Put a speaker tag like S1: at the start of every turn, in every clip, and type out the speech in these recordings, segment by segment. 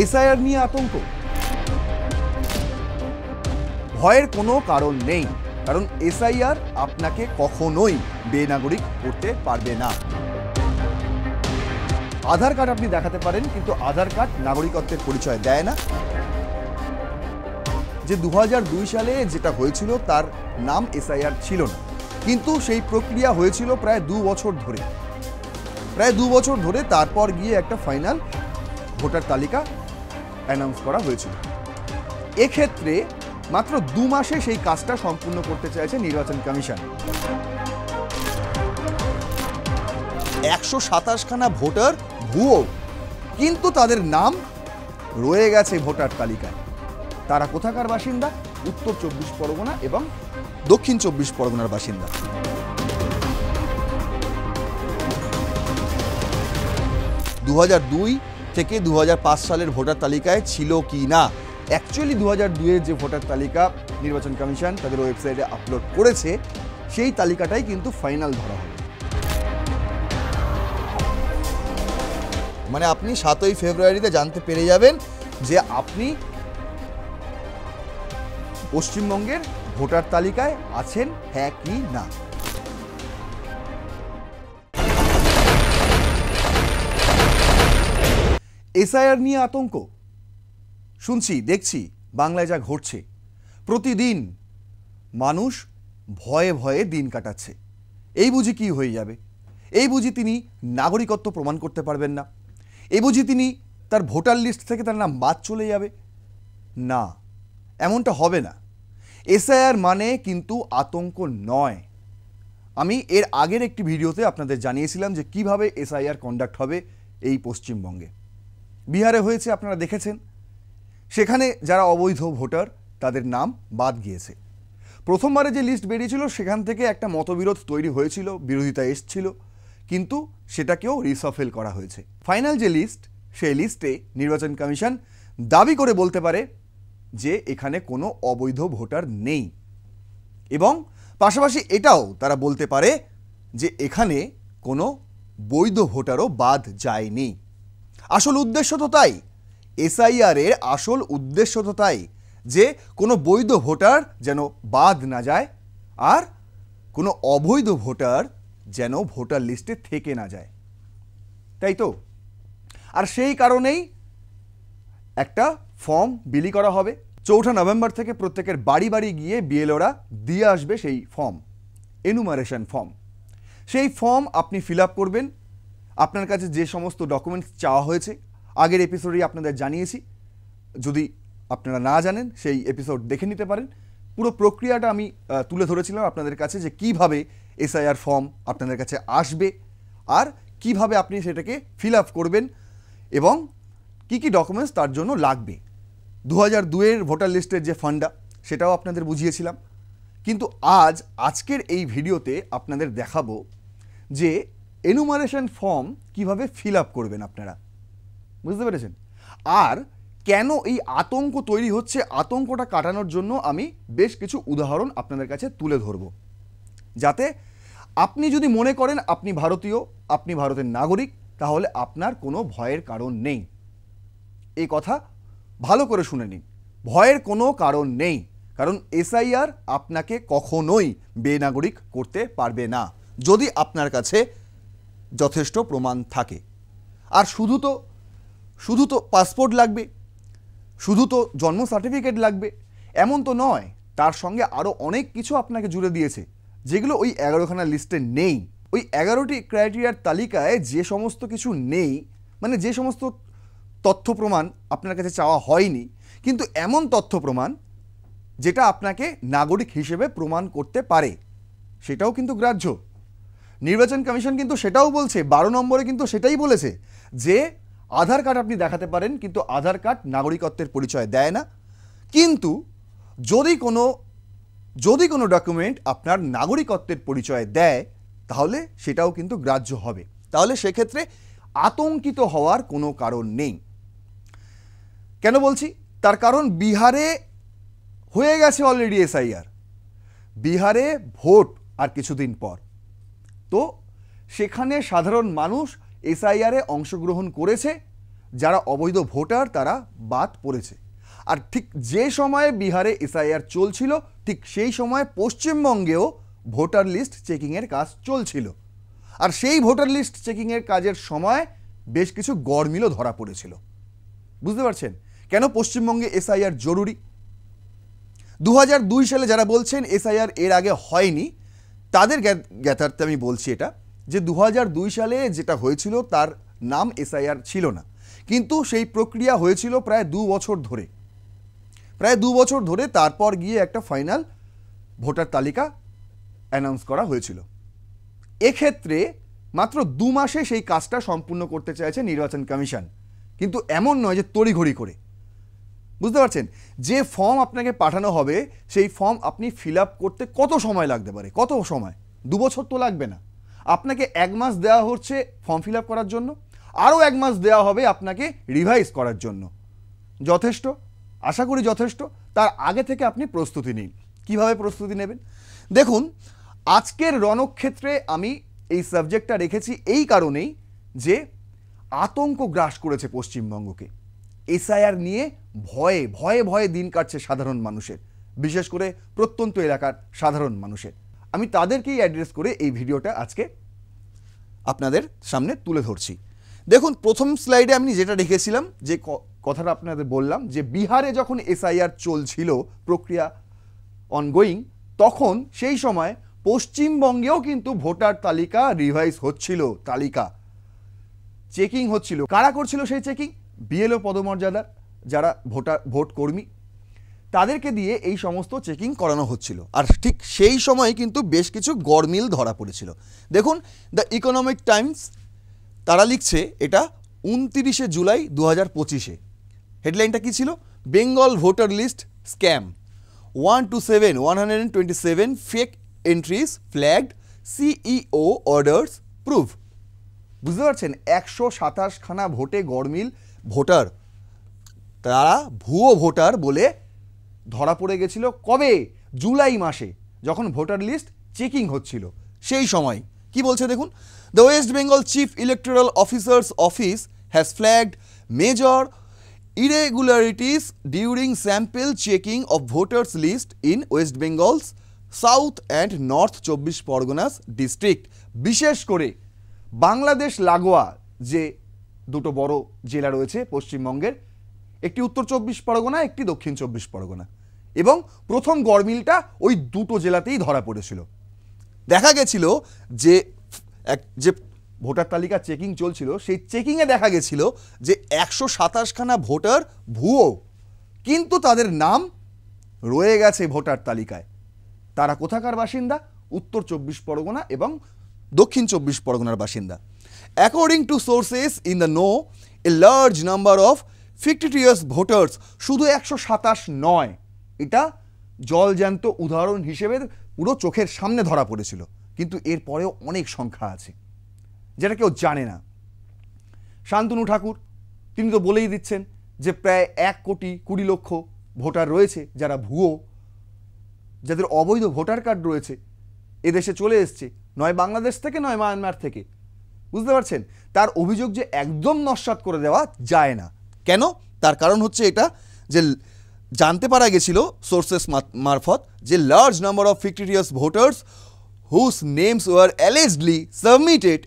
S1: SIR নিয়ে আতঙ্ক? ভয়ের কোনো কারণ নেই, কারণ এসআইআর আপনাকে কখনোই বেনাগরিক করতে পারবে না। আধার কার্ড আপনি দেখাতে পারেন, কিন্তু আধার কার্ড নাগরিকত্বের পরিচয় দেয় না। যে 2002 সালে যেটা হয়েছিল তার নাম এসআইআর ছিল না, কিন্তু সেই প্রক্রিয়া হয়েছিল প্রায় 2 বছর ধরে। তারপর গিয়ে একটা ফাইনাল ভোটার তালিকা অ্যানাউন্স করা হয়েছিল। এক্ষেত্রে মাত্র 2 মাসে সেই কাজটা সম্পূর্ণ করতে চাইছে নির্বাচন কমিশন। 127খানা ভোটার ভুয়ো, কিন্তু তাদের নাম রয়ে গেছে ভোটার তালিকায়। তারা কোথাকার বাসিন্দা? উত্তর 24 পরগনা এবং দক্ষিণ 24 পরগনার বাসিন্দা। 2002 থেকে 2005 সালের ভোটার তালিকায় ছিল কি না। অ্যাকচুয়ালি 2002-এর যে ভোটার তালিকা নির্বাচন কমিশন তাদের ওয়েবসাইটে আপলোড করেছে, সেই তালিকাটাই কিন্তু ফাইনাল ধরা হবে। মানে আপনি 7ই ফেব্রুয়ারিতে জানতে পেরে যাবেন যে আপনি পশ্চিমবঙ্গের ভোটার তালিকায় আছেন হ্যাঁ কি না। এসআইআর নিয়ে আতঙ্ক শুনছি, দেখছি বাংলায় যা ঘটছে। প্রতিদিন মানুষ ভয়ে ভয়ে দিন কাটাচ্ছে। এই বুঝি কি হয়ে যাবে? এই বুঝি তিনি নাগরিকত্ব প্রমাণ করতে পারবেন না? এই বুঝি তিনি তার ভোটার লিস্ট থেকে তার নাম বাদ চলে যাবে? না, এমনটা হবে না। এসআইআর মানে কিন্তু আতঙ্ক নয়। আমি এর আগের একটি ভিডিওতে আপনাদের জানিয়েছিলাম যে কিভাবে এসআইআর কন্ডাক্ট হবে এই পশ্চিমবঙ্গে। বিহারে হয়েছে, আপনারা দেখেছেন। সেখানে যারা অবৈধ ভোটার তাদের নাম বাদ গিয়েছে। প্রথমবারে যে লিস্ট বেরিয়েছিল সেখান থেকে একটা মতবিরোধ তৈরি হয়েছিল, বিরোধিতা এসছিল, কিন্তু সেটাকেও রিসাফেল করা হয়েছে। ফাইনাল যে লিস্ট, সেই লিস্টে নির্বাচন কমিশন দাবি করে বলতে পারে যে এখানে কোনো অবৈধ ভোটার নেই, এবং পাশাপাশি এটাও তারা বলতে পারে যে এখানে কোনো বৈধ ভোটারও বাদ যায়নি। আসল উদ্দেশ্য তো তাই, এসআইআর-এর আসল উদ্দেশ্য তো তাই, যে কোনো বৈধ ভোটার যেন বাদ না যায় আর কোনো অবৈধ ভোটার যেন ভোটার লিস্টে থেকে না যায়, তাই তো? আর সেই কারণেই একটা ফর্ম বিলি করা হবে। 4 নভেম্বর থেকে প্রত্যেকের বাড়ি বাড়ি গিয়ে বিএলওরা দিয়ে আসবে সেই ফর্ম, এনুমারেশন ফর্ম। সেই ফর্ম আপনি ফিল আপ করবেন। আপনার কাছে যে সমস্ত ডকুমেন্টস চাওয়া হয়েছে আগের এপিসোডেই আপনাদের জানিয়েছি, যদি আপনারা না জানেন সেই এপিসোড দেখে নিতে পারেন। পুরো প্রক্রিয়াটা আমি তুলে ধরেছিলাম আপনাদের কাছে, যে কিভাবে এসআইআর ফর্ম আপনাদের কাছে আসবে আর কিভাবে আপনি সেটাকে ফিল আপ করবেন এবং কি কি ডকুমেন্টস তার জন্য লাগবে। 2002-এর ভোটার লিস্টের যে ফান্ডা, সেটাও আপনাদের বুঝিয়েছিলাম। কিন্তু আজকের এই ভিডিওতে আপনাদের দেখাবো যে এনুমারেশন ফর্ম কিভাবে ফিল আপ করবেন আপনারা, বুঝতে পেরেছেন? আর কেন এই আতঙ্ক তৈরি হচ্ছে, আতঙ্কটা কাটানোর জন্য আমি বেশ কিছু উদাহরণ আপনাদের কাছে তুলে ধরব, যাতে আপনি যদি মনে করেন আপনি ভারতীয়, আপনি ভারতের নাগরিক, তাহলে আপনার কোনো ভয়ের কারণ নেই। এই কথা ভালো করে শুনে নিন, ভয়ের কোনো কারণ নেই, কারণ এসআইআর আপনাকে কখনোই বেনাগরিক করতে পারবে না যদি আপনার কাছে যথেষ্ট প্রমাণ থাকে। আর শুধু তো পাসপোর্ট লাগবে, শুধু তো জন্ম সার্টিফিকেট লাগবে এমন তো নয়, তার সঙ্গে আরও অনেক কিছু আপনাকে জুড়ে দিয়েছে, যেগুলো ওই 11খানা লিস্টে নেই। ওই 11টি ক্রাইটেরিয়ার তালিকায় যে সমস্ত কিছু নেই, মানে যে সমস্ত তথ্য প্রমাণ আপনার কাছে চাওয়া হয়নি, কিন্তু এমন তথ্য প্রমাণ যেটা আপনাকে নাগরিক হিসেবে প্রমাণ করতে পারে, সেটাও কিন্তু গ্রাহ্য। নির্বাচন কমিশন কিন্তু সেটাও বলছে, 12 নম্বরে কিন্তু সেটাই বলেছে যে আধার কার্ড আপনি দেখাতে পারেন, কিন্তু আধার কার্ড নাগরিকত্বের পরিচয় দেয় না। কিন্তু যদি কোনো ডকুমেন্ট আপনার নাগরিকত্বের পরিচয় দেয়, তাহলে সেটাও কিন্তু গ্রাহ্য হবে। তাহলে সেক্ষেত্রে আতঙ্কিত হওয়ার কোনো কারণ নেই। কেন বলছি? তার কারণ বিহারে হয়ে গেছে অলরেডি এসআইআর, বিহারে ভোট আর কিছুদিন পর। তো সেখানে সাধারণ মানুষ এসআইআরে অংশগ্রহণ করেছে যারা অবৈধ ভোটার তারা বাদ পড়েছে। আর ঠিক যে সময়ে বিহারে এসআইআর চলছিল ঠিক সেই সময় পশ্চিমবঙ্গেও ভোটার লিস্ট চেকিংয়ের কাজ চলছিল। আর সেই ভোটার লিস্ট চেকিংয়ের কাজের সময় বেশ কিছু গড়মিলও ধরা পড়েছিল। বুঝতে পারছেন কেন পশ্চিমবঙ্গে এসআইআর জরুরি? 2002 সালে যারা বলছেন এসআইআর এর আগে হয়নি তাদের জ্ঞাতার্থে আমি বলছি এটা, যে 2002 সালে যেটা হয়েছিল তার নাম এসআইআর ছিল না, কিন্তু সেই প্রক্রিয়া হয়েছিল প্রায় 2 বছর ধরে। তারপর গিয়ে একটা ফাইনাল ভোটার তালিকা অ্যানাউন্স করা হয়েছিল। এক্ষেত্রে মাত্র 2 মাসে সেই কাজটা সম্পূর্ণ করতে চাইছে নির্বাচন কমিশন, কিন্তু এমন নয় যে তড়িঘড়ি করে। বুঝতে পারছেন, যে ফর্ম আপনাকে পাঠানো হবে সেই ফর্ম আপনি ফিল আপ করতে কত সময় লাগতে পারে? কত সময়? 2 বছর তো লাগবে না। আপনাকে 1 মাস দেওয়া হচ্ছে ফর্ম ফিল আপ করার জন্য, আরও 1 মাস দেওয়া হবে আপনাকে রিভাইজ করার জন্য। যথেষ্ট? আশা করি যথেষ্ট। তার আগে থেকে আপনি প্রস্তুতি নিন। কিভাবে প্রস্তুতি নেবেন? দেখুন, আজকের রণক্ষেত্রে আমি এই সাবজেক্টটা রেখেছি এই কারণেই যে আতঙ্ক গ্রাস করেছে পশ্চিমবঙ্গকে। এসআইআর নিয়ে ভয়ে ভয়ে ভয়ে দিন কাটছে সাধারণ মানুষের, বিশেষ করে প্রত্যন্ত এলাকার সাধারণ মানুষের। আমি তাদেরকেই অ্যাড্রেস করে এই ভিডিওটা আজকে আপনাদের সামনে তুলে ধরছি। দেখুন, প্রথম স্লাইডে আমি যেটা রেখেছিলাম, যে কথাটা আপনাদের বললাম, যে বিহারে যখন এসআইআর চলছিল, প্রক্রিয়া অনগোয়িং, তখন সেই সময় পশ্চিমবঙ্গেও কিন্তু ভোটার তালিকা রিভাইজ হচ্ছিল, তালিকা চেকিং হচ্ছিল। কারা করছিল সেই চেকিং? বিএলও পদমর্যাদার যারা ভোট কর্মী, তাদেরকে দিয়ে এই সমস্ত চেকিং করানো হচ্ছিল। আর ঠিক সেই সময় কিন্তু বেশ কিছু গড়মিল ধরা পড়েছিল। দেখুন, দ্য ইকোনমিক টাইমস তারা লিখছে এটা 29শে জুলাই 2025-এ। হেডলাইনটা কি ছিল? Bengal voter list scam, 127 fake entries flagged, CEO orders prove. বুঝতে পারছেন, 127খানা ভোটে গড়মিল ভোটার, তারা ভুয়ো ভোটার বলে ধরা পড়ে গেছিল। কবে? জুলাই মাসে, যখন ভোটার লিস্ট চেকিং হচ্ছিল সেই সময়। কি বলছে দেখুন, the West Bengal chief electoral officers office has flagged major irregularities during sample checking of voters list in West Bengal's South and North 24 Parganas district। বিশেষ করে বাংলাদেশ লাগোয়া যে দুটো বড় জেলা রয়েছে পশ্চিমবঙ্গের, একটি উত্তর 24 পরগনা, একটি দক্ষিণ 24 পরগনা, এবং প্রথম গড়মিলটা ওই দুটো জেলাতেই ধরা পড়েছিল। দেখা গেছিল যে যে ভোটার তালিকা চেকিং চলছিল, সেই চেকিংয়ে দেখা গেছিল যে 127খানা ভোটার ভুয়ো, কিন্তু তাদের নাম রয়ে গেছে ভোটার তালিকায়। তারা কোথাকার বাসিন্দা? উত্তর 24 পরগনা এবং দক্ষিণ 24 পরগনার বাসিন্দা। According to sources in the know, a large number of fictitious voters, শুধু 127 নয়, এটা জলজ্যান্ত উদাহরণ হিসেবে পুরো চোখের সামনে ধরা পড়েছিল, কিন্তু এরপরেও অনেক সংখ্যা আছে যেটা কেউ জানে না। শান্তনু ঠাকুর তিনি তো বলেই দিচ্ছেন যে প্রায় 1,20,00,000 ভোটার রয়েছে যারা ভুয়ো, যাদের অবৈধ ভোটার কার্ড রয়েছে, এদেশে চলে এসছে নয় বাংলাদেশ থেকে নয় মায়ানমার থেকে। বুঝতে পারছেন, তার অভিযোগ যে একদম নস্যাৎ করে দেওয়া যায় না। কেন? তার কারণ হচ্ছে এটা যে জানতে পারা গেছিল সোর্সেস মারফত যে large number of fictitious voters whose names were allegedly submitted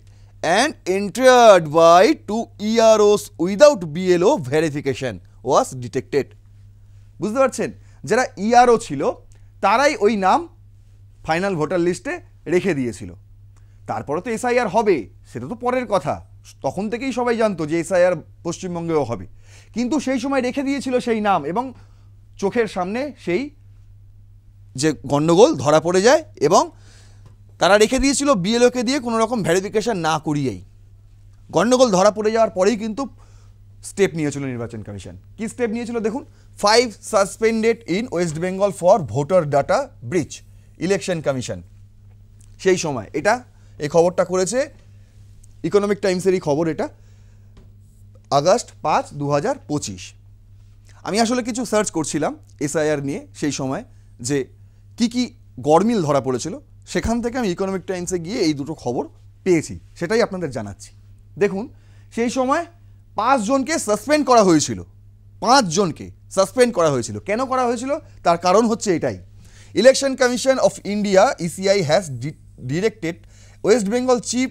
S1: and entered by 2 EROs without BLO verification was detected। বুঝতে পারছেন, যারা ইআরও ছিল তারাই ওই নাম ফাইনাল ভোটার লিস্টে রেখে দিয়েছিল। তারপরে তো এসআইআর হবে, সেটা তো পরের কথা, তখন থেকেই সবাই জানতো যে এসআইআর পশ্চিমবঙ্গেও হবে, কিন্তু সেই সময় রেখে দিয়েছিল সেই নাম, এবং চোখের সামনে সেই যে গণ্ডগোল ধরা পড়ে যায়, এবং তারা রেখে দিয়েছিল বিএলওকে দিয়ে কোনো রকম ভেরিফিকেশন না করিয়েই। গণ্ডগোল ধরা পড়ে যাওয়ার পরেই কিন্তু স্টেপ নিয়েছিল নির্বাচন কমিশন। কি স্টেপ নিয়েছিল দেখুন, 5 suspended in West Bengal for voter data breach, election commission. সেই সময় এটা এই খবরটা করেছে ইকোনমিক টাইমসেরই খবর, এটা আগস্ট 5, 2025। আমি আসলে কিছু সার্চ করছিলাম এসআইআর নিয়ে সেই সময়, যে কি কি গড়মিল ধরা পড়েছিল, সেখান থেকে আমি ইকোনমিক টাইমসে গিয়ে এই দুটো খবর পেয়েছি, সেটাই আপনাদের জানাচ্ছি। দেখুন, সেই সময় 5 জনকে সাসপেন্ড করা হয়েছিল। 5 জনকে সাসপেন্ড করা হয়েছিল। কেন করা হয়েছিল? তার কারণ হচ্ছে এটাই, election commission of India ECI has directed West Bengal chief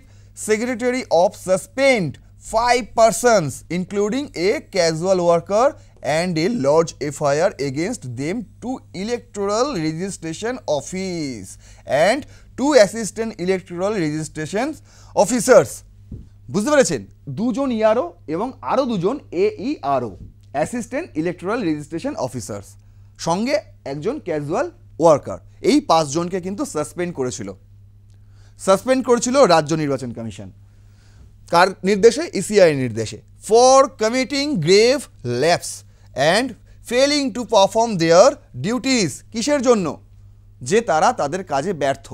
S1: secretary of suspend 5 persons including a casual worker and a lodge FIR against them to electoral registration office and 2 assistant electoral registration officers। বুঝতে পেরেছেন? 2 জন ERO এবং আরও 2 জন AERO assistant electoral registration officers, সঙ্গে একজন casual worker. এই 5 জনকে কিন্তু suspend করেছিল রাজ্য নির্বাচন কমিশন। কার নির্দেশে? ইসিআই নির্দেশে। For committing grave lapse and failing to perform their duties. কিসের জন্য? যে তারা তাদের কাজে ব্যর্থ,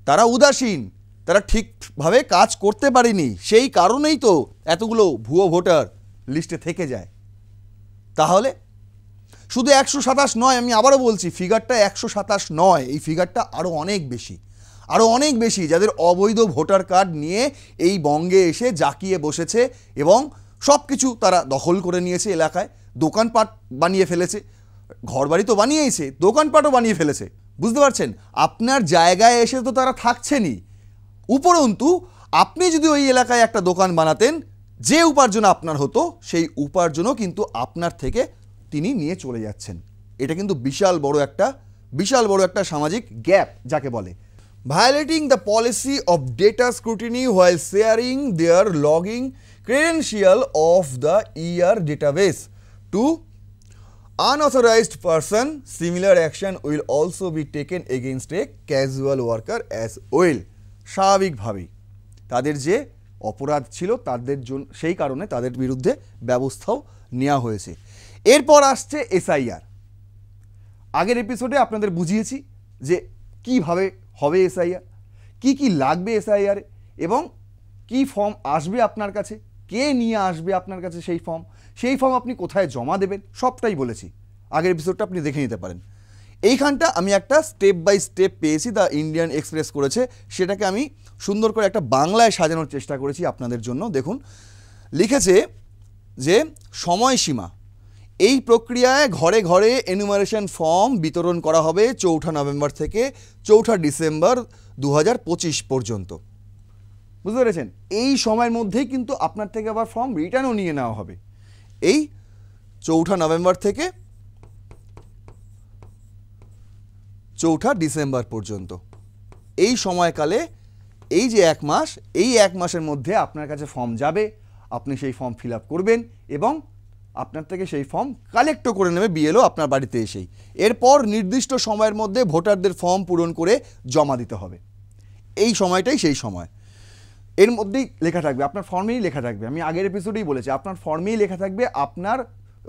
S1: তারা উদাসীন, তারা ঠিকভাবে কাজ করতে পারেনি, সেই কারণেই তো এতগুলো ভুয়ো ভোটার লিস্টে থেকে যায়। তাহলে শুধু 127 নয়, আমি আবারও বলছি, ফিগারটা 127 নয়, এই ফিগারটা আরও অনেক বেশি, যাদের অবৈধ ভোটার কার্ড নিয়ে এই বঙ্গে এসে জাঁকিয়ে বসেছে এবং সব কিছু তারা দখল করে নিয়েছে এলাকায়, দোকানপাট বানিয়ে ফেলেছে, ঘরবাড়ি তো বানিয়েছে, দোকানপাটও বানিয়ে ফেলেছে। বুঝতে পারছেন? আপনার জায়গায় এসে তো তারা থাকছেনই, উপরন্তু আপনি যদি ওই এলাকায় একটা দোকান বানাতেন, যে উপার্জন আপনার হতো সেই উপার্জনও কিন্তু আপনার থেকে তিনি নিয়ে চলে যাচ্ছেন। এটা কিন্তু বিশাল বড় একটা সামাজিক গ্যাপ যাকে বলে। Violating the policy of data scrutiny while sharing their logging credential of the ER database to unauthorized person, similar action will also be taken against a casual worker as well। স্বাভাবিকভাবেই তাদের যে অপরাধ ছিল তাদের জন্য, সেই কারণে তাদের বিরুদ্ধে ব্যবস্থাও নেওয়া হয়েছে। এরপর আসছে এসআইআর। আগের এপিসোডে আপনাদের বুঝিয়েছি যে কিভাবে হবে এসআইআর, কি লাগবে এসআইআরে এবং কি ফর্ম আসবে আপনার কাছে, কে নিয়ে আসবে আপনার কাছে সেই ফর্ম আপনি কোথায় জমা দেবেন, সবটাই বলেছি। আগের এপিসোডটা আপনি দেখে নিতে পারেন। এইখানটা আমি একটা স্টেপ বাই স্টেপ পেয়েছি, দ্য ইন্ডিয়ান এক্সপ্রেস করেছে, সেটাকে আমি সুন্দর করে একটা বাংলায় সাজানোর চেষ্টা করেছি আপনাদের জন্য। দেখুন, লিখেছে যে সময়সীমা, এই প্রক্রিয়ায় ঘরে ঘরে এনুমারেশন ফর্ম বিতরণ করা হবে 4 নভেম্বর থেকে 4 ডিসেম্বর 2025 পর্যন্ত। বুঝতে পেরেছেন? এই সময়ের মধ্যেই কিন্তু আপনার থেকে আবার ফর্ম রিটার্নও নিয়ে নেওয়া হবে। এই 4 নভেম্বর থেকে 4 ডিসেম্বর পর্যন্ত এই সময়কালে, এই যে 1 মাস, এই 1 মাসের মধ্যে আপনার কাছে ফর্ম যাবে, আপনি সেই ফর্ম ফিল আপ করবেন এবং আপনার থেকে সেই ফর্ম কালেক্টও করে নেবে বিএলও আপনার বাড়িতে এসেই। এরপর নির্দিষ্ট সময়ের মধ্যে ভোটারদের ফর্ম পূরণ করে জমা দিতে হবে। এই সময়টাই সেই সময়। এর মধ্যেই লেখা থাকবে, আপনার ফর্মেই লেখা থাকবে, আমি আগের এপিসোডেই বলেছি, আপনার ফর্মেই লেখা থাকবে আপনার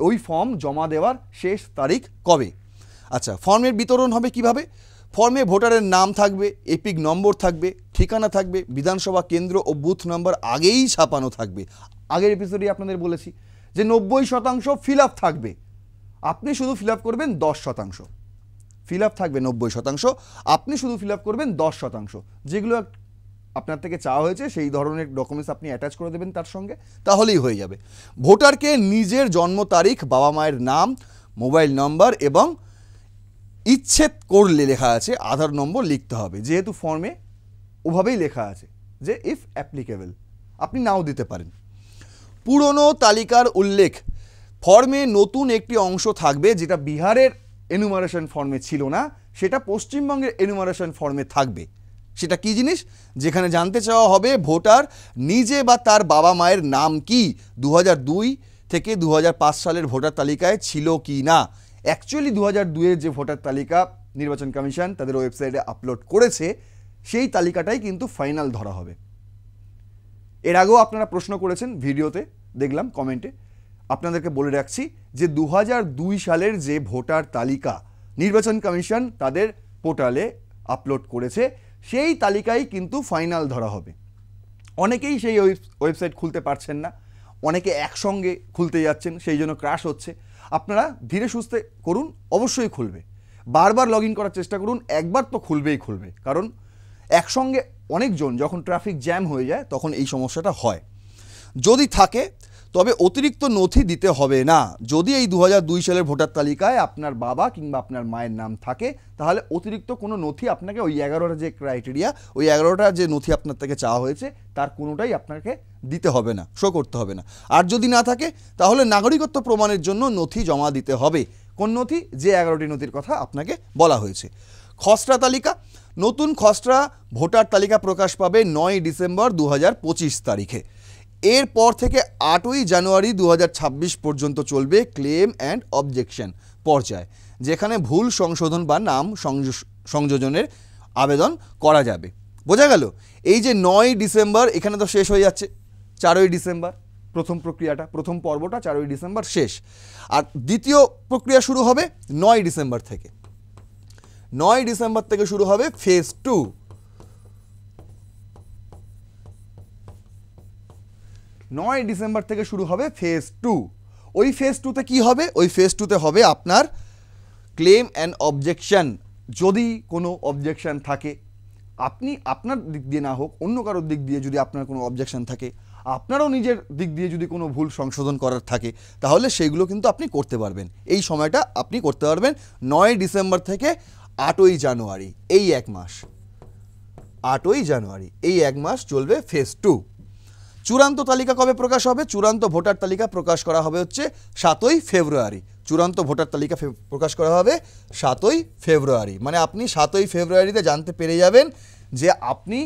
S1: ওই ফর্ম জমা দেওয়ার শেষ তারিখ কবে। আচ্ছা, ফর্মের বিতরণ হবে কিভাবে? ফর্মে ভোটারের নাম থাকবে, এপিক নম্বর থাকবে, ঠিকানা থাকবে, বিধানসভা কেন্দ্র ও বুথ নম্বর আগেই ছাপানো থাকবে। আগের এপিসোডেই আপনাদের বলেছি যে 90% ফিল আপ থাকবে, আপনি শুধু ফিল আপ করবেন 10%। ফিল আপ থাকবে 90%, আপনি শুধু ফিল আপ করবেন 10%। যেগুলো আপনার থেকে চাওয়া হয়েছে সেই ধরনের ডকুমেন্টস আপনি অ্যাটাচ করে দেবেন তার সঙ্গে, তাহলেই হয়ে যাবে। ভোটারকে নিজের জন্ম তারিখ, বাবা মায়ের নাম, মোবাইল নম্বর এবং ইচ্ছেদ করলে লেখা আছে আধার নম্বর লিখতে হবে, যেহেতু ফর্মে ওভাবেই লেখা আছে যে ইফ অ্যাপ্লিকেবল, আপনি নাও দিতে পারেন। পুরনো তালিকার উল্লেখ, ফর্মে নতুন একটি অংশ থাকবে যেটা বিহারের এনুমারেশন ফর্মে ছিল না, সেটা পশ্চিমবঙ্গের এনুমারেশন ফর্মে থাকবে। সেটা কি জিনিস? যেখানে জানতে চাওয়া হবে ভোটার নিজে বা তার বাবা মায়ের নাম কি 2002 থেকে 2005 সালের ভোটার তালিকায় ছিল কি না। অ্যাকচুয়ালি 2002-এর যে ভোটার তালিকা নির্বাচন কমিশন তাদের ওয়েবসাইটে আপলোড করেছে, সেই তালিকাটাই কিন্তু ফাইনাল ধরা হবে। এর আগেও আপনারা প্রশ্ন করেছেন, ভিডিওতে দেখলাম কমেন্টে, আপনাদেরকে বলে রাখছি যে 2002 সালের যে ভোটার তালিকা নির্বাচন কমিশন তাদের পোর্টালে আপলোড করেছে, সেই তালিকাই কিন্তু ফাইনাল ধরা হবে। অনেকেই সেই ওয়েবসাইট খুলতে পারছেন না, অনেকে একসঙ্গে খুলতে যাচ্ছেন, সেই জন্য ক্র্যাশ হচ্ছে। আপনারা ধীরে সুস্থে করুন, অবশ্যই খুলবে। বারবার লগ ইন করার চেষ্টা করুন, একবার তো খুলবে, কারণ একসঙ্গে অনেকজন যখন ট্রাফিক জ্যাম হয়ে যায় তখন এই সমস্যাটা হয়। যদি থাকে তবে অতিরিক্ত নথি দিতে হবে না। যদি এই 2002 সালের ভোটার তালিকায় আপনার বাবা কিংবা আপনার মায়ের নাম থাকে তাহলে অতিরিক্ত কোনো নথি আপনাকে ওই 11টা যে ক্রাইটেরিয়া, ওই 11টা যে নথি আপনার থেকে চাওয়া হয়েছে তার কোনোটাই আপনাকে দিতে হবে না, শো করতে হবে না। আর যদি না থাকে তাহলে নাগরিকত্ব প্রমাণের জন্য নথি জমা দিতে হবে। কোন নথি? যে 11টি নথির কথা আপনাকে বলা হয়েছে। খসড়া তালিকা, নতুন খসড়া ভোটার তালিকা প্রকাশ পাবে 9 ডিসেম্বর 2025 তারিখে। এরপর থেকে 8ই জানুয়ারি 2026 পর্যন্ত চলবে ক্লেম অ্যান্ড অবজেকশন পর্যায়, যেখানে ভুল সংশোধন বা নাম সংযোজনের আবেদন করা যাবে। বোঝা গেল? এই যে 9 ডিসেম্বর এখানে তো শেষ হয়ে যাচ্ছে, 4ই ডিসেম্বর প্রথম প্রক্রিয়াটা, প্রথম পর্বটা 4ই ডিসেম্বর শেষ। আর দ্বিতীয় প্রক্রিয়া শুরু হবে 9 ডিসেম্বর থেকে। 9 ডিসেম্বর থেকে শুরু হবে ফেজ 2। 9 ডিসেম্বর থেকে শুরু হবে ফেজ 2। ওই ফেজ 2তে কী হবে? ওই ফেজ 2তে হবে আপনার ক্লেম অ্যান্ড অবজেকশন। যদি কোনো অবজেকশন থাকে, আপনি আপনার দিক দিয়ে না হোক অন্য কারোর দিক দিয়ে যদি আপনার কোনো অবজেকশন থাকে, আপনারও নিজের দিক দিয়ে যদি কোনো ভুল সংশোধন করার থাকে, তাহলে সেইগুলো কিন্তু আপনি করতে পারবেন। এই সময়টা আপনি করতে পারবেন 9 ডিসেম্বর থেকে 8ই জানুয়ারি, এই এক মাস। 8ই জানুয়ারি এই এক মাস চলবে ফেজ 2। চূড়ান্ত তালিকা কবে প্রকাশ হবে? চূড়ান্ত ভোটার তালিকা প্রকাশ করা হবে হচ্ছে 7ই ফেব্রুয়ারি। চূড়ান্ত ভোটার তালিকা প্রকাশ করা হবে 7ই ফেব্রুয়ারি। মানে আপনি 7ই ফেব্রুয়ারিতে জানতে পেরে যাবেন যে আপনি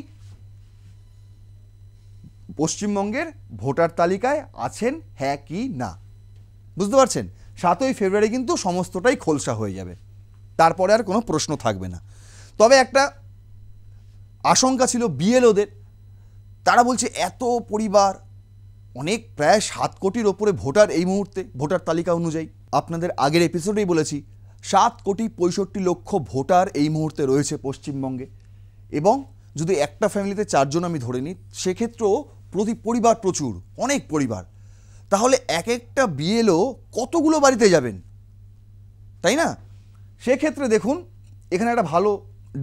S1: পশ্চিমবঙ্গের ভোটার তালিকায় আছেন হ্যাঁ কি না। বুঝতে পারছেন? 7ই ফেব্রুয়ারি কিন্তু সমস্তটাই খোলসা হয়ে যাবে, তারপরে আর কোনো প্রশ্ন থাকবে না। তবে একটা আশঙ্কা ছিল বিএলওদের। তারা বলছে এত পরিবার, অনেক প্রায় 7 কোটির ওপরে ভোটার এই মুহূর্তে ভোটার তালিকা অনুযায়ী। আপনাদের আগের এপিসোডেই বলেছি 7 কোটি 65 লক্ষ ভোটার এই মুহূর্তে রয়েছে পশ্চিমবঙ্গে। এবং যদি একটা ফ্যামিলিতে 4 জন আমি ধরে নিই, সেক্ষেত্রেও প্রতি পরিবার প্রচুর, অনেক পরিবার। তাহলে এক একটা বিএলও কতগুলো বাড়িতে যাবেন, তাই না? সেক্ষেত্রে দেখুন এখানে একটা ভালো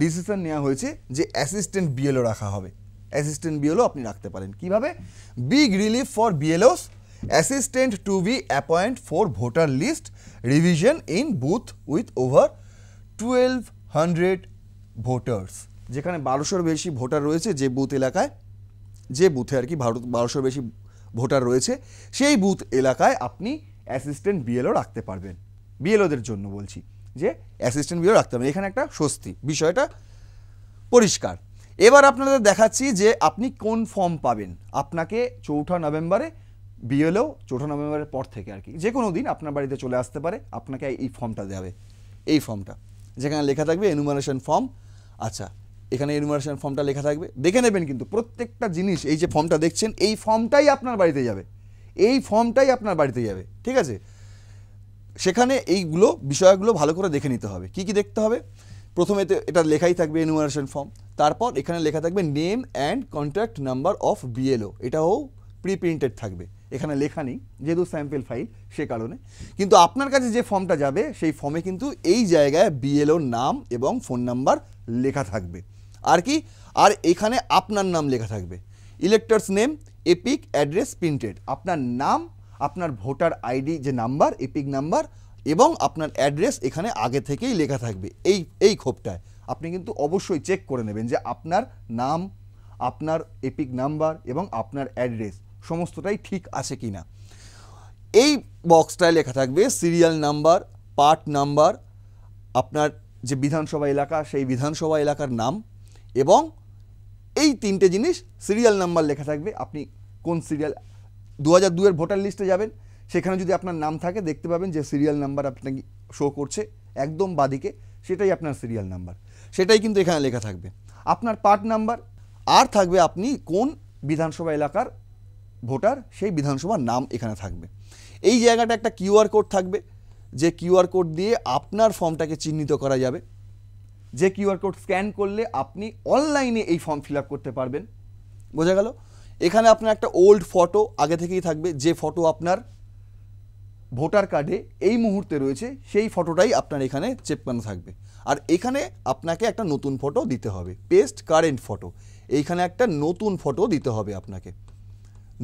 S1: ডিসিশন নেওয়া হয়েছে যে অ্যাসিস্ট্যান্ট বিএলও রাখা হবে। অ্যাসিস্ট্যান্ট বিএলও আপনি রাখতে পারেন। কিভাবে? Big relief for BLOs, assistant to be appoint for voter list revision in booth with over 1200 voters. যেখানে 1200-র বেশি ভোটার রয়েছে, যে বুথ এলাকায়, যে বুথে আর কি 1200-র বেশি ভোটার রয়েছে, সেই বুথ এলাকায় আপনি অ্যাসিস্ট্যান্ট বিএলও রাখতে পারবেন। বিএলওদের জন্য বলছি যে অ্যাসিস্ট্যান্ট বিএলও রাখতে পারবেন। এখানে একটা স্বস্তি, বিষয়টা পরিষ্কার। এবার আপনাদের দেখাচ্ছি যে আপনি কোন ফর্ম পাবেন। আপনাকে 4 নভেম্বরে বিএলও, 4 নভেম্বরের পর থেকে আর কি যে কোনো দিন আপনার বাড়িতে চলে আসতে পারে, আপনাকে এই ফর্মটা দেবে। এই ফর্মটা যেখানে লেখা থাকবে এনুমারেশন ফর্ম। আচ্ছা, এখানে এনুমারেশন ফর্মটা লেখা থাকবে, দেখে নেবেন কিন্তু প্রত্যেকটা জিনিস। এই যে ফর্মটা দেখছেন, এই ফর্মটাই আপনার বাড়িতে যাবে, এই ফর্মটাই আপনার বাড়িতে যাবে, ঠিক আছে? সেখানে এইগুলো বিষয়গুলো ভালো করে দেখে নিতে হবে। কি কি দেখতে হবে? প্রথমে এটা লেখাই থাকবে এনুমারেশন ফর্ম, তারপর এখানে লেখা থাকবে name and contact number of BLO. এটাও প্রি প্রিন্টেড থাকবে, এখানে লেখা নেই যেহেতু স্যাম্পল ফাইল, সে কারণে। কিন্তু আপনার কাছে যে ফর্মটা যাবে সেই ফর্মে কিন্তু এই জায়গায় বিএলওর নাম এবং ফোন নাম্বার লেখা থাকবে। আর কি? আর এখানে আপনার নাম লেখা থাকবে, electors name, epic address printed. আপনার নাম, আপনার ভোটার আইডি যে নাম্বার, এপিক নাম্বার এবং আপনার অ্যাড্রেস এখানে আগে থেকেই লেখা থাকবে। এই খোপটায় আপনি কিন্তু অবশ্যই চেক করে নেবেন যে আপনার নাম, আপনার এপিক নাম্বার এবং আপনার অ্যাড্রেস সমস্তটাই ঠিক আছে কি না। এই বক্সটায় লেখা থাকবে সিরিয়াল নাম্বার, পার্ট নাম্বার, আপনার যে বিধানসভা এলাকা সেই বিধানসভা এলাকার নাম, এবং এই 3টে জিনিস সিরিয়াল নাম্বার লেখা থাকবে। আপনি কোন সিরিয়াল, 2002-এর ভোটার লিস্টে যাবেন, সেখানে যদি আপনার নাম থাকে দেখতে পাবেন যে সিরিয়াল নাম্বার আপনাকে শো করছে একদম বাদিকে, সেটাই আপনার সিরিয়াল নাম্বার, সেটাই কিন্তু এখানে লেখা থাকবে। আপনার পার্ট নাম্বার, আর থাকবে আপনি কোন বিধানসভা এলাকার ভোটার, সেই বিধানসভার নাম এখানে থাকবে। এই জায়গাটা একটা কিউআর কোড থাকবে, যে কিউআর কোড দিয়ে আপনার ফর্মটাকে চিহ্নিত করা যাবে। যে কিউআর কোড স্ক্যান করলে আপনি অনলাইনে এই ফর্ম ফিল আপ করতে পারবেন। বোঝা গেল? এখানে আপনার একটা ওল্ড ফটো আগে থেকেই থাকবে, যে ফটো আপনার ভোটার কার্ডে এই মুহূর্তে রয়েছে সেই ফটোটাই আপনার এখানে চেপকানো থাকবে। আর এখানে আপনাকে একটা নতুন ফটো দিতে হবে, পেস্ট কারেন্ট ফটো। এইখানে একটা নতুন ফটো দিতে হবে আপনাকে,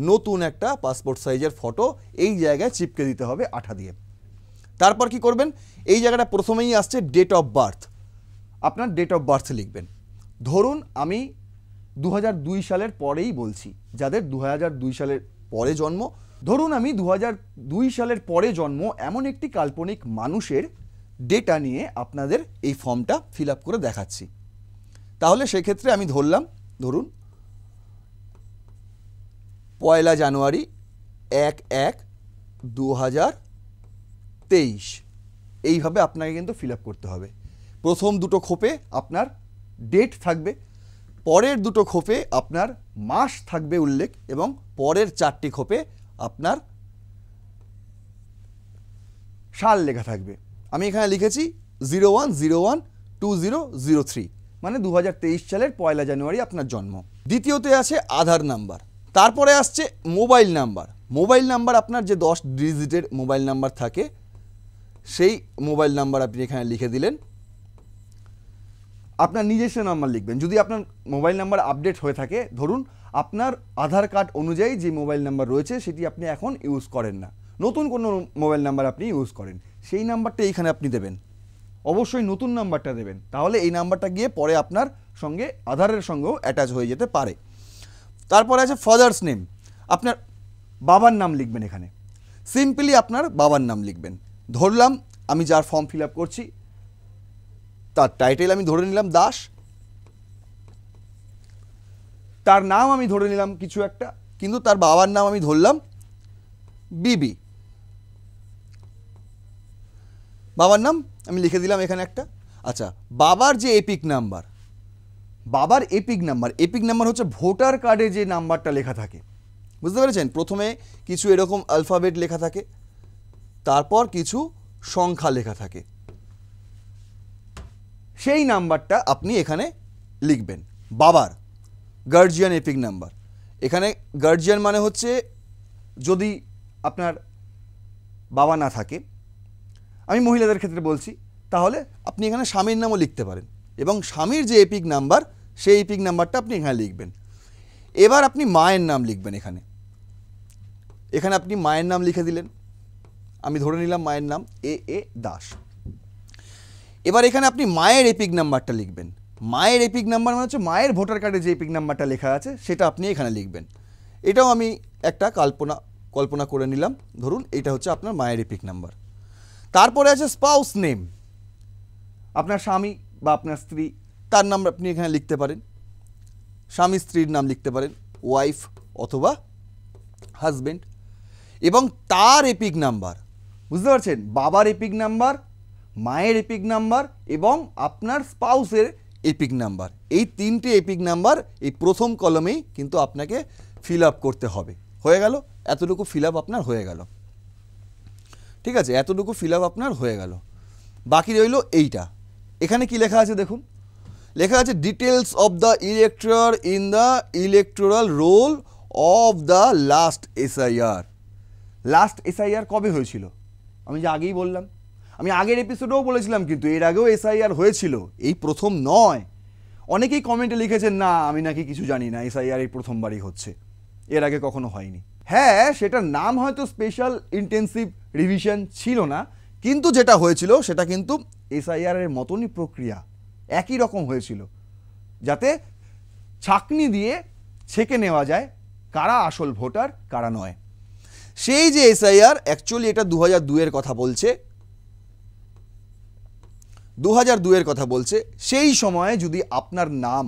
S1: নতুন একটা পাসপোর্ট সাইজের ফটো এই জায়গায় চিপকে দিতে হবে আঠা দিয়ে। তারপর কি করবেন, এই জায়গাটা প্রথমেই আসছে ডেট অফ বার্থ, আপনার ডেট অফ বার্থ লিখবেন। ধরুন আমি 2002 সালের পরেই বলছি, যাদের 2002 সালের পরে জন্ম, ধরুন আমি 2002 সালের পরে জন্ম এমন একটি কাল্পনিক মানুষের ডেটা নিয়ে আপনাদের এই ফর্মটা ফিল আপ করে দেখাচ্ছি। তাহলে সেক্ষেত্রে আমি ধরুন 1 জানুয়ারি 1/1/2023 এইভাবে আপনাকে কিন্তু ফিল আপ করতে হবে। প্রথম দুটো খোপে আপনার ডেট থাকবে, পরের দুটো খোপে আপনার মাস থাকবে উল্লেখ, এবং পরের 4টি খোপে আপনার সাল লেখা থাকবে। আমি এখানে লিখেছি 01/01/2003, মানে 2023 সালের 1 জানুয়ারি আপনার জন্ম। দ্বিতীয়তে আছে আধার নাম্বার, তারপরে আসছে মোবাইল নাম্বার। মোবাইল নাম্বার আপনার যে 10 ডিজিটের মোবাইল নাম্বার থাকে সেই মোবাইল নাম্বার আপনি এখানে লিখে দিলেন। আপনার নিজস্ব নাম্বার লিখবেন। যদি আপনার মোবাইল নাম্বার আপডেট হয়ে থাকে, ধরুন আপনার আধার কার্ড অনুযায়ী যে মোবাইল নাম্বার রয়েছে সেটি আপনি এখন ইউজ করেন না, নতুন কোনো মোবাইল নাম্বার আপনি ইউজ করেন, সেই নাম্বারটা এইখানে আপনি দেবেন। অবশ্যই নতুন নাম্বারটা দেবেন, তাহলে এই নাম্বারটা গিয়ে পরে আপনার সঙ্গে আধারের সঙ্গেও অ্যাটাচ হয়ে যেতে পারে। তারপরে আছে ফাদার্স নেম, আপনার বাবার নাম লিখবেন এখানে। সিম্পলি আপনার বাবার নাম লিখবেন। ধরলাম আমি যার ফর্ম ফিল আপ করছি তার টাইটেল আমি ধরে নিলাম দাস, তার নাম আমি ধরে নিলাম কিছু একটা, কিন্তু তার বাবার নাম আমি ধরলাম বিবি। বাবার নাম আমি লিখে দিলাম এখানে একটা। আচ্ছা, বাবার যে এপিক নাম্বার, বাবার এপিক নাম্বার হচ্ছে ভোটার কার্ডে যে নাম্বারটা লেখা থাকে, বুঝতে পেরেছেন? প্রথমে কিছু এরকম অ্যালফাবেট লেখা থাকে, তারপর কিছু সংখ্যা লেখা থাকে, সেই নাম্বারটা আপনি এখানে লিখবেন। বাবার গার্জিয়ান এপিক নাম্বার, এখানে গার্জিয়ান মানে হচ্ছে যদি আপনার বাবা না থাকে, আমি মহিলাদের ক্ষেত্রে বলছি, তাহলে আপনি এখানে স্বামীর নামও লিখতে পারেন, এবং স্বামীর যে এপিক নাম্বার সেই এপিক নাম্বারটা আপনি এখানে লিখবেন। এবার আপনি মায়ের নাম লিখবেন এখানে। এখানে আপনি মায়ের নাম লিখে দিলেন, আমি ধরে নিলাম মায়ের নাম এ দাস। এবার এখানে আপনি মায়ের এপিক নাম্বারটা লিখবেন। মায়ের এপিক নাম্বার মানে হচ্ছে মায়ের ভোটার কার্ডে যে এপিক নাম্বারটা লেখা আছে সেটা আপনি এখানে লিখবেন। এটাও আমি একটা কল্পনা করে নিলাম, ধরুন এটা হচ্ছে আপনার মায়ের এপিক নাম্বার। তারপরে আছে স্পাউস নেম, আপনার স্বামী বা আপনার স্ত্রী তার নাম আপনি এখানে লিখতে পারেন, স্বামী স্ত্রীর নাম লিখতে পারেন, ওয়াইফ অথবা হাজব্যান্ড, এবং তার এপিক নাম্বার, বুঝতে পারছেন? বাবার এপিক নাম্বার, মায়ের এপিক নাম্বার এবং আপনার স্পাউসের এপিক নাম্বার, এই 3টে এপিক নাম্বার এই প্রথম কলমেই কিন্তু আপনাকে ফিল আপ করতে হবে। হয়ে গেল, এতটুকু ফিল আপ আপনার হয়ে গেল, ঠিক আছে? এতটুকু ফিল আপ আপনার হয়ে গেল। বাকি রইল এইটা। এখানে কি লেখা আছে দেখুন, লেখা আছে details of the elector in the electoral role of the last SIR. Last SIR কবে হয়েছিল? আমি যে আগেই বললাম, আমি আগের এপিসোডেও বলেছিলাম, কিন্তু এর আগেও এসআইআর হয়েছিল, এই প্রথম নয়। অনেকেই কমেন্টে লিখেছেন না আমি নাকি কিছু জানি না, এসআইআর এই প্রথমবারই হচ্ছে, এর আগে কখনো হয়নি। হ্যাঁ, সেটার নাম হয়তো স্পেশাল ইন্টেন্সিভ রিভিশন ছিল না, কিন্তু যেটা হয়েছিল সেটা কিন্তু এসআইআর এর মতনই প্রক্রিয়া, একই রকম হয়েছিল, যাতে ছাঁকনি দিয়ে ছেঁকে নেওয়া যায় কারা আসল ভোটার কারা নয়। সেই যে এসআইআর, অ্যাকচুয়ালি এটা 2002-এর কথা বলছে, 2002-এর কথা বলছে। সেই সময়ে যদি আপনার নাম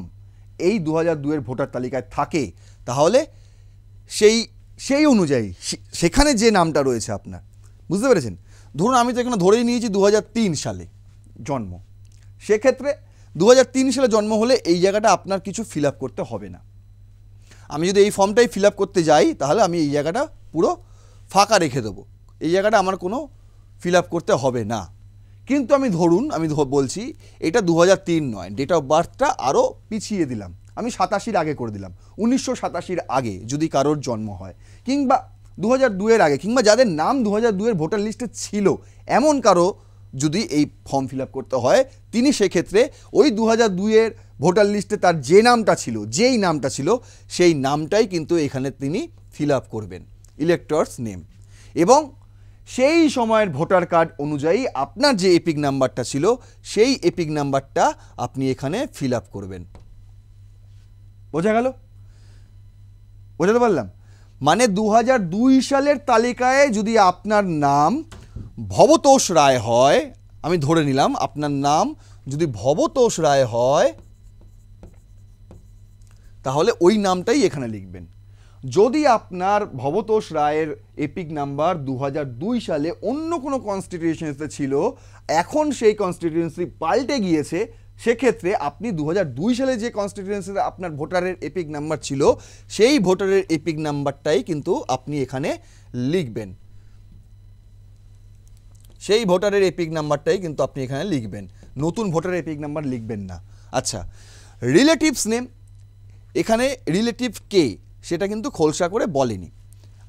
S1: এই 2002-এর ভোটার তালিকায় থাকে, তাহলে সেই অনুযায়ী সেখানে যে নামটা রয়েছে আপনার, বুঝতে পেরেছেন? ধরুন আমি তো এখানে ধরেই নিয়েছি 2003 সালে জন্ম, সেক্ষেত্রে 2003 সালে জন্ম হলে এই জায়গাটা আপনার কিছু ফিল আপ করতে হবে না। আমি যদি এই ফর্মটাই ফিল আপ করতে যাই, তাহলে আমি এই জায়গাটা পুরো ফাঁকা রেখে দেবো, এই জায়গাটা আমার কোনো ফিল আপ করতে হবে না। কিন্তু আমি বলছি এটা 2003 নয়, ডেট অফ বার্থটা আরও পিছিয়ে দিলাম, আমি 87-র আগে করে দিলাম। 1987-র আগে যদি কারোর জন্ম হয়, কিংবা 2002-এর আগে, কিংবা যাদের নাম 2002-এর ভোটার লিস্টে ছিল এমন কারো যদি এই ফর্ম ফিল আপ করতে হয়, তিনি সেক্ষেত্রে ওই 2002-এর ভোটার লিস্টে তার যেই নামটা ছিল সেই নামটাই কিন্তু এখানে তিনি ফিল আপ করবেন, ইলেক্টরস নেম। এবং সেই সময়ের ভোটার কার্ড অনুযায়ী আপনার যে এপিক নাম্বারটা ছিল সেই এপিক নাম্বারটা আপনি এখানে ফিল আপ করবেন। বোঝা গেল? বোঝাতে পারলাম? মানে 2002 সালের তালিকায় যদি আপনার নাম ভবতোষ রায় হয়, আমি ধরে নিলাম আপনার নাম যদি ভবতোষ রায় হয়, তাহলে ওই নামটাই এখানে লিখবেন। যদি আপনার ভবতোষ রায়ের এপিক নাম্বার 2002 সালে অন্য কোনো কনস্টিটিউয়েন্সিতে ছিল, এখন সেই কনস্টিটিউয়েন্সি পাল্টে গিয়েছে, সেক্ষেত্রে আপনি 2002 সালে যে কনস্টিটিউয়েন্সিতে আপনার ভোটারের এপিক নাম্বার ছিল সেই ভোটারের এপিক নাম্বারটাই কিন্তু আপনি এখানে লিখবেন। সেই ভোটারের এপিক নাম্বারটাই কিন্তু আপনি এখানে লিখবেন, নতুন ভোটারের এপিক নাম্বার লিখবেন না। আচ্ছা, রিলেটিভস নেম, এখানে রিলেটিভ কে সেটা কিন্তু খোলসা করে বলেনি।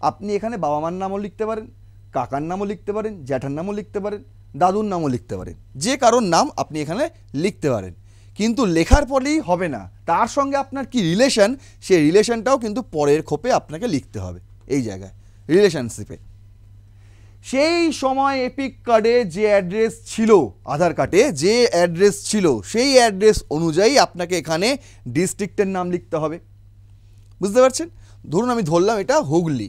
S1: আপনি এখানে বাবা মার নামও লিখতে পারেন, কাকার নামও লিখতে পারেন, জ্যাঠার নামও লিখতে পারেন, দাদুর নামও লিখতে পারেন, যে কারোর নাম আপনি এখানে লিখতে পারেন। কিন্তু লেখার পরেই হবে না, তার সঙ্গে আপনার কি রিলেশন সেই রিলেশনটাও কিন্তু পরের খোপে আপনাকে লিখতে হবে। এই জায়গায় রিলেশনশিপে সেই সময় এপিক কার্ডে যে অ্যাড্রেস ছিল, আধার কার্ডে যে অ্যাড্রেস ছিল সেই অ্যাড্রেস অনুযায়ী আপনাকে এখানে ডিস্ট্রিক্টের নাম লিখতে হবে। বুঝতে পারছেন? ধরুন আমি ধরলাম এটা হুগলি,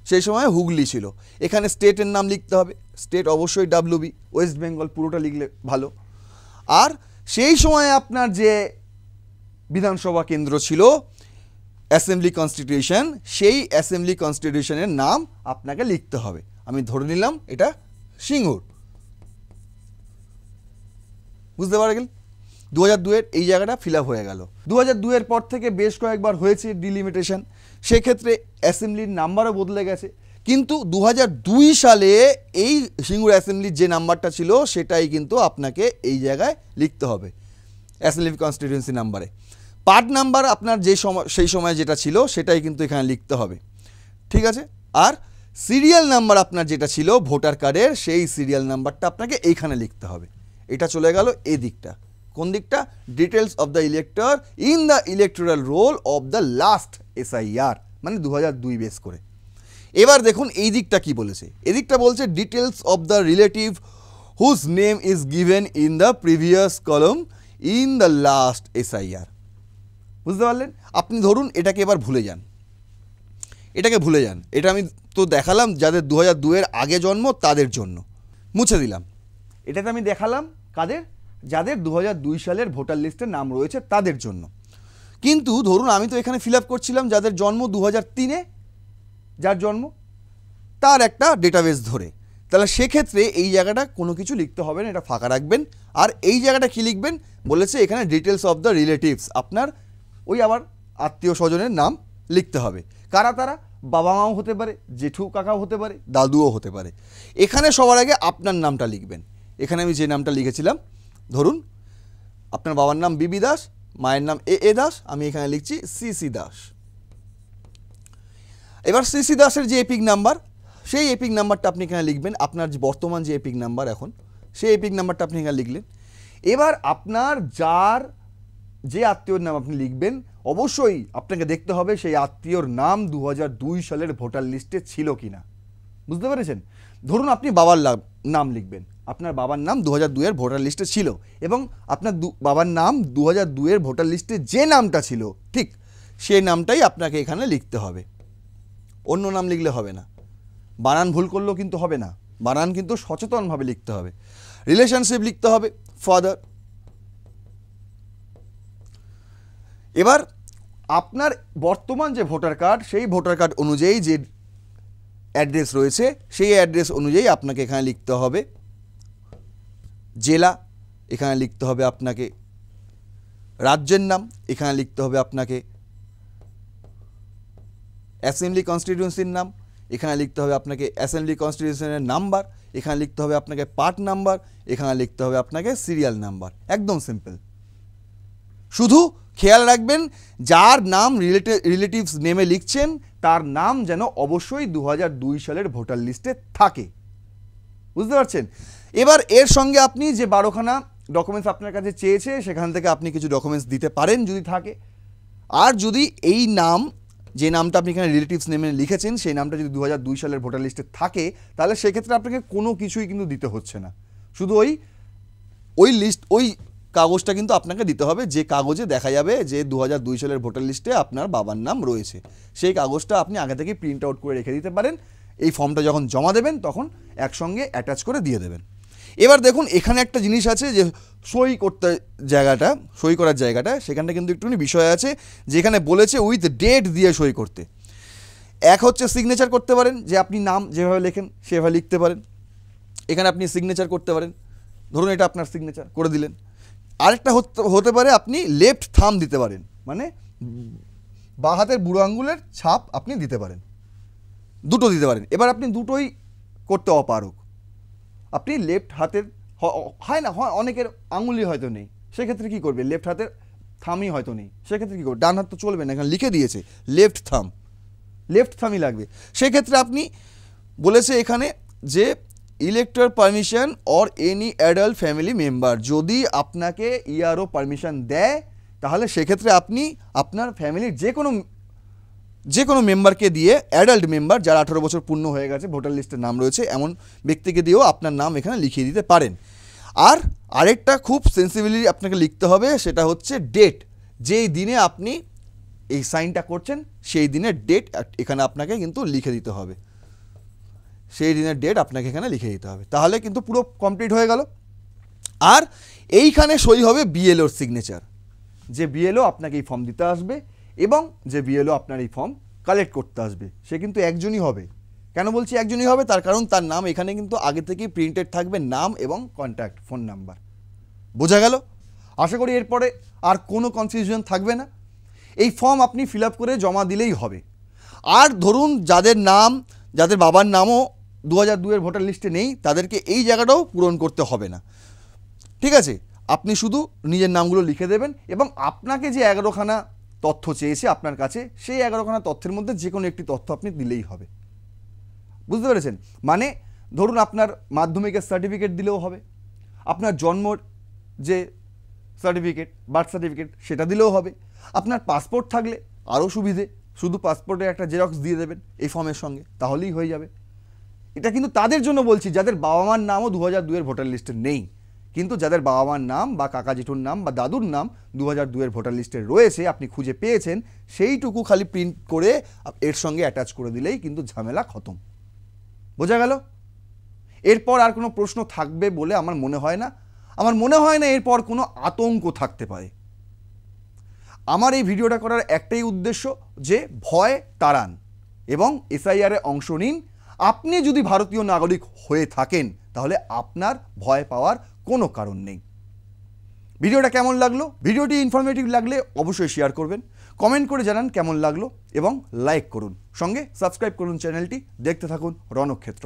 S1: সেই সময় হুগলি ছিল, এখানে স্টেটের নাম লিখতে হবে, স্টেট অবশ্যই WB, ওয়েস্ট বেঙ্গল পুরোটা লিখলে ভালো। আর সেই সময় আপনার যে বিধানসভা কেন্দ্র ছিল, অ্যাসেম্বলি কনস্টিটিউশন, সেই অ্যাসেম্বলি কনস্টিটিউশনের নাম আপনাকে লিখতে হবে। আমি ধরে নিলাম এটা সিঙ্গুর। বুঝতে পারা গেল? 2002-এর এই জায়গাটা ফিল আপ হয়ে গেল। 2002-এর পর থেকে বেশ কয়েকবার হয়েছে ডিলিমিটেশন, সেক্ষেত্রে অ্যাসেম্বলির নাম্বারও বদলে গেছে। কিন্তু 2002 সালে এই সিঙ্গুর অ্যাসেম্বলির যে নাম্বারটা ছিল সেটাই কিন্তু আপনাকে এই জায়গায় লিখতে হবে, অ্যাসেম্বলি কনস্টিটিউয়েন্সি নাম্বারে। পার্ট নাম্বার আপনার যে সময় সেই সময় যেটা ছিল সেটাই কিন্তু এখানে লিখতে হবে, ঠিক আছে? আর সিরিয়াল নাম্বার আপনার যেটা ছিল ভোটার কার্ডের, সেই সিরিয়াল নাম্বারটা আপনাকে এইখানে লিখতে হবে। এটা চলে গেল এই দিকটা। কোন দিকটা? Details of the elector in the electoral role of the last SIR, মানে 2002 বেস করে। এবার দেখুন এই দিকটা কি বলেছে। এদিকটা বলছে details of the relative whose name is given in the previous column in the last SIR। বুঝতে পারলেন? আপনি ধরুন এটাকে এবার ভুলে যান, এটাকে ভুলে যান। এটা আমি তো দেখালাম যাদের 2002-এর আগে জন্ম তাদের জন্য, মুছে দিলাম। এটাতে আমি দেখালাম কাদের? যাদের 2002 সালের ভোটার লিস্টে নাম রয়েছে তাদের জন্য। কিন্তু ধরুন আমি তো এখানে ফিল আপ করছিলাম যাদের জন্ম 2003-এ, যার জন্ম তার একটা ডেটাবেস ধরে, তাহলে সেক্ষেত্রে এই জায়গাটা কোনো কিছু লিখতে হবে না, এটা ফাঁকা রাখবেন। আর এই জায়গাটা কি লিখবেন বলেছে এখানে ডিটেলস অফ দ্য রিলেটিভস, আপনার ওই আবার আত্মীয় স্বজনের নাম লিখতে হবে। কারা তারা? বাবা মাও হতে পারে, জেঠু কাকাও হতে পারে, দাদুও হতে পারে। এখানে সবার আগে আপনার নামটা লিখবেন। এখানে আমি যে নামটা লিখেছিলাম, ধরুন আপনার বাবার নাম বিবি দাস, মায়ের নাম এ দাস, আমি এখানে লিখছি CC দাস। এবার CC দাসের যে এপিক নাম্বার, সেই এপিক নাম্বারটা আপনি এখানে লিখবেন। আপনার যে বর্তমান যে এপিক নাম্বার এখন, সেই এপিক নাম্বারটা আপনি এখানে লিখলেন। এবার আপনার যার যে আত্মীয়র নাম আপনি লিখবেন, অবশ্যই আপনাকে দেখতে হবে সেই আত্মীয়র নাম 2002 সালের ভোটার লিস্টে ছিল কিনা। বুঝতে পেরেছেন? ধরুন আপনি বাবার নাম লিখবেন, আপনার বাবার নাম 2002-এর ভোটার লিস্টে ছিল এবং আপনার বাবার নাম 2002-এর ভোটার লিস্টে যে নামটা ছিল ঠিক সেই নামটাই আপনাকে এখানে লিখতে হবে, অন্য নাম লিখলে হবে না। বানান ভুল করলেও কিন্তু হবে না, বানান কিন্তু সচেতনভাবে লিখতে হবে। রিলেশনশিপ লিখতে হবে, ফাদার। এবার আপনার বর্তমান যে ভোটার কার্ড, সেই ভোটার কার্ড অনুযায়ী যে অ্যাড্রেস রয়েছে সেই অ্যাড্রেস অনুযায়ী আপনাকে এখানে লিখতে হবে জেলা, এখানে লিখতে হবে আপনাকে রাজ্যের নাম, এখানে লিখতে হবে আপনাকে অ্যাসেম্বলি কনস্টিটিউয়েন্সির নাম, এখানে লিখতে হবে আপনাকে অ্যাসেম্বলি কনস্টিটিউশনের নাম্বার, এখানে লিখতে হবে আপনাকে পার্ট নাম্বার, এখানে লিখতে হবে আপনাকে সিরিয়াল নাম্বার। একদম সিম্পল। শুধু খেয়াল রাখবেন যার নাম রিলেটিভস নেমে লিখছেন তার নাম যেন অবশ্যই 2002 সালের ভোটার লিস্টে থাকে। বুঝতে পারছেন? এবার এর সঙ্গে আপনি যে 12খানা ডকুমেন্টস আপনার কাছে চেয়েছে সেখান থেকে আপনি কিছু ডকুমেন্টস দিতে পারেন যদি থাকে। আর যদি এই নাম, যে নামটা আপনি এখানে রিলেটিভস নেমে লিখেছেন, সেই নামটা যদি 2002 সালের ভোটার লিস্টে থাকে, তাহলে সেক্ষেত্রে আপনাকে কোনো কিছুই কিন্তু দিতে হচ্ছে না, শুধু ওই লিস্ট, ওই কাগজটা কিন্তু আপনাকে দিতে হবে, যে কাগজে দেখা যাবে যে 2002 সালের ভোটার লিস্টে আপনার বাবার নাম রয়েছে। সেই কাগজটা আপনি আগে থেকে প্রিন্ট আউট করে রেখে দিতে পারেন, এই ফর্মটা যখন জমা দেবেন তখন একসঙ্গে অ্যাটাচ করে দিয়ে দেবেন। এবার দেখুন এখানে একটা জিনিস আছে যে সই করার জায়গাটা, সেখানটা কিন্তু একটুখানি বিষয় আছে, যেখানে বলেছে উইথ ডেট দিয়ে সই করতে। এক হচ্ছে সিগনেচার করতে পারেন, যে আপনি নাম যেভাবে লেখেন সেভাবে লিখতে পারেন, এখানে আপনি সিগনেচার করতে পারেন, ধরুন এটা আপনার সিগনেচার করে দিলেন। আরেকটা হতে পারে আপনি লেফট থাম দিতে পারেন, মানে বাঁ হাতের বুড়ো আঙ্গুলের ছাপ আপনি দিতে পারেন, দুটো দিতে পারেন। এবার আপনি দুটোই করতে অপারগ, আপনি লেফট হাতের হয় না, হয় অনেকের আঙুলই হয়তো নেই, সেক্ষেত্রে কী করবে, লেফট হাতের থামই হয়তো নেই, সেক্ষেত্রে কী করবে, ডান হাত তো চলবে না, এখানে লিখে দিয়েছে লেফট থামই লাগবে। সেক্ষেত্রে আপনি বলেছে এখানে যে elector permission or any adult family member, যদি আপনাকে ইআরও পারমিশন দেয় তাহলে সেক্ষেত্রে আপনি আপনার ফ্যামিলির যে কোনো মেম্বারকে দিয়ে, অ্যাডাল্ট মেম্বার যার 18 বছর পূর্ণ হয়ে গেছে, ভোটার লিস্টের নাম রয়েছে এমন ব্যক্তিকে দিয়েও আপনার নাম এখানে লিখিয়ে দিতে পারেন। আর আরেকটা খুব সেন্সিবিলি আপনাকে লিখতে হবে, সেটা হচ্ছে ডেট, যেই দিনে আপনি এই সাইনটা করছেন সেই দিনের ডেট এখানে আপনাকে কিন্তু লিখে দিতে হবে, সেই দিনের ডেট আপনাকে এখানে লিখে দিতে হবে, তাহলে কিন্তু পুরো কমপ্লিট হয়ে গেল। আর এইখানে সই হবে বিএলওর সিগনেচার, যে বিএলও আপনাকে এই ফর্ম দিতে আসবে এবং যে বিএলও আপনার এই ফর্ম কালেক্ট করতে আসবে, সে কিন্তু একজনই হবে। কেন বলছি একজনই হবে, তার কারণ তার নাম এখানে কিন্তু আগে থেকেই প্রিন্টেড থাকবে, নাম এবং কন্ট্যাক্ট ফোন নাম্বার। বোঝা গেল? আশা করি এরপরে আর কোনো কনফিউশন থাকবে না। এই ফর্ম আপনি ফিল আপ করে জমা দিলেই হবে। আর ধরুন যাদের বাবার নামও 2002 ভোটার লিস্টে নেই, তাদেরকে এই জায়গাটাও পূরণ করতে হবে না, ঠিক আছে? আপনি শুধু নিজের নামগুলো লিখে দেবেন এবং আপনাকে যে 11খানা তথ্য চেয়েছে আপনার কাছে, সেই 11খানা তথ্যের মধ্যে যে কোনো একটি তথ্য আপনি দিলেই হবে। বুঝতে পেরেছেন? মানে ধরুন আপনার মাধ্যমিকের সার্টিফিকেট দিলেও হবে, আপনার জন্মর যে সার্টিফিকেট, বার্থ সার্টিফিকেট, সেটা দিলেও হবে, আপনার পাসপোর্ট থাকলে আরও সুবিধে, শুধু পাসপোর্টের একটা জেরক্স দিয়ে দেবেন এই ফর্মের সঙ্গে, তাহলেই হয়ে যাবে। এটা কিন্তু তাদের জন্য বলছি যাদের বাবা মার নামও 2002 ভোটার লিস্টে নেই, কিন্তু যাদের বাবা মার নাম বা কাকা জেঠুর নাম বা দাদুর নাম 2002 ভোটার লিস্টে রয়েছে, আপনি খুঁজে পেয়েছেন, সেইটুকু খালি প্রিন্ট করে এর সঙ্গে অ্যাটাচ করে দিলেই কিন্তু ঝামেলা খতম। বোঝা গেল? এরপর আর কোনো প্রশ্ন থাকবে বলে আমার মনে হয় না। এরপর কোনো আতঙ্ক থাকতে পারে। আমার এই ভিডিওটা করার একটাই উদ্দেশ্য, যে ভয় তাড়ান এবং এসআইআরে অংশ নিন। আপনি যদি ভারতীয় নাগরিক হয়ে থাকেন তাহলে আপনার ভয় পাওয়ার কোনো কারণ নেই। ভিডিওটা কেমন লাগলো? ভিডিওটি ইনফরমেটিভ লাগলে অবশ্যই শেয়ার করবেন, কমেন্ট করে জানান কেমন লাগলো এবং লাইক করুন, সঙ্গে সাবস্ক্রাইব করুন চ্যানেলটি। দেখতে থাকুন রণক্ষেত্র।